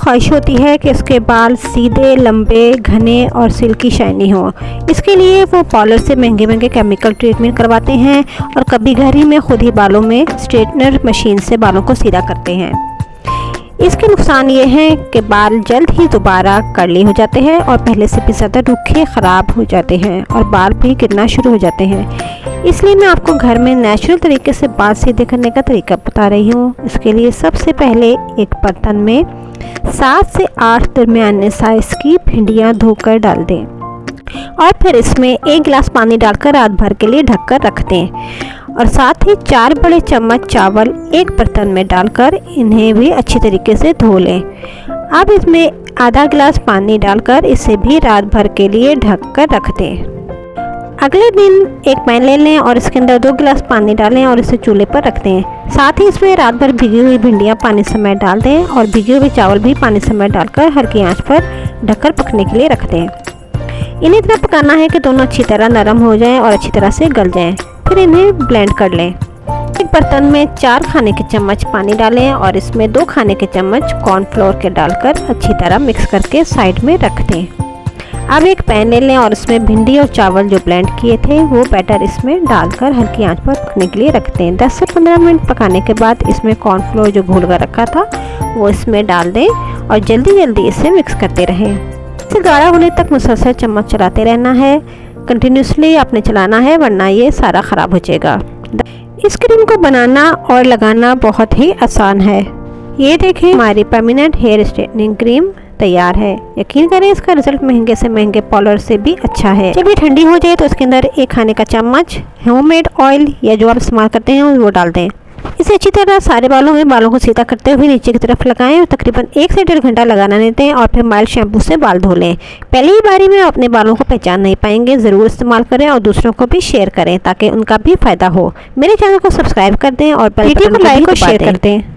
ख्वाहिश होती है कि उसके बाल सीधे, लंबे, घने और सिल्की शाइनी हो। इसके लिए वो पार्लर से महंगे महंगे केमिकल ट्रीटमेंट करवाते हैं और कभी घर ही में खुद ही बालों में स्ट्रेटनर मशीन से बालों को सीधा करते हैं। इसके नुकसान ये हैं कि बाल जल्द ही दोबारा कर्ली हो जाते हैं और पहले से भी ज़्यादा रूखे, ख़राब हो जाते हैं और बाल भी गिरना शुरू हो जाते हैं। इसलिए मैं आपको घर में नेचुरल तरीके से बाल सीधे करने का तरीका बता रही हूँ। इसके लिए सबसे पहले एक बर्तन में 7 से 8 दरमियाने साइज़ की भिंडियाँ धोकर डाल दें और फिर इसमें 1 गिलास पानी डालकर रात भर के लिए ढककर रख दें और साथ ही 4 बड़े चम्मच चावल एक बर्तन में डालकर इन्हें भी अच्छी तरीके से धो लें। अब इसमें आधा गिलास पानी डालकर इसे भी रात भर के लिए ढककर रख दें। अगले दिन एक पैन ले लें और इसके अंदर 2 गिलास पानी डालें और इसे चूल्हे पर रख दें। साथ ही इसमें रात भर भिगी हुई भिंडियाँ पानी समेत डाल दें और भिगे हुए चावल भी पानी समेत डालकर हल्की आंच पर ढककर पकने के लिए रख दें। इन्हें इतना पकाना है कि दोनों अच्छी तरह नरम हो जाएं और अच्छी तरह से गल जाएं। फिर इन्हें ब्लेंड कर लें। एक बर्तन में 4 खाने के चम्मच पानी डालें और इसमें 2 खाने के चम्मच कॉर्नफ्लोर के डालकर अच्छी तरह मिक्स करके साइड में रख दें। अब एक पैन ले लें और इसमें भिंडी और चावल जो ब्लेंड किए थे वो बैटर इसमें डालकर हल्की आंच पर पकने के लिए रख दें। 10 से 15 मिनट पकाने के बाद इसमें कॉर्नफ्लोर जो घोल कर रखा था वो इसमें डाल दें और जल्दी जल्दी इसे मिक्स करते रहें। इसे गाढ़ा होने तक मुसलसल चम्मच चलाते रहना है। कंटिन्यूसली आपने चलाना है वरना ये सारा ख़राब हो जाएगा। इस क्रीम को बनाना और लगाना बहुत ही आसान है। ये देखें, हमारी परमानेंट हेयर स्ट्रेटनिंग क्रीम तैयार है। यकीन करें इसका रिजल्ट महंगे से महंगे पार्लर से भी अच्छा है। जब ये ठंडी हो जाए तो इसके अंदर 1 खाने का चम्मच होममेड ऑयल या जो आप इस्तेमाल करते हैं वो डाल दें। इसे अच्छी तरह सारे बालों को सीधा करते हुए नीचे की तरफ लगाएं और तकरीबन 1 से 1.5 घंटा लगाना देते हैं और फिर माइल्ड शैम्पू से बाल धो लें। पहली ही बारी में अपने बालों को पहचान नहीं पाएंगे। ज़रूर इस्तेमाल करें और दूसरों को भी शेयर करें ताकि उनका भी फ़ायदा हो। मेरे चैनल को सब्सक्राइब कर दें और वीडियो को लाइक और शेयर कर दें।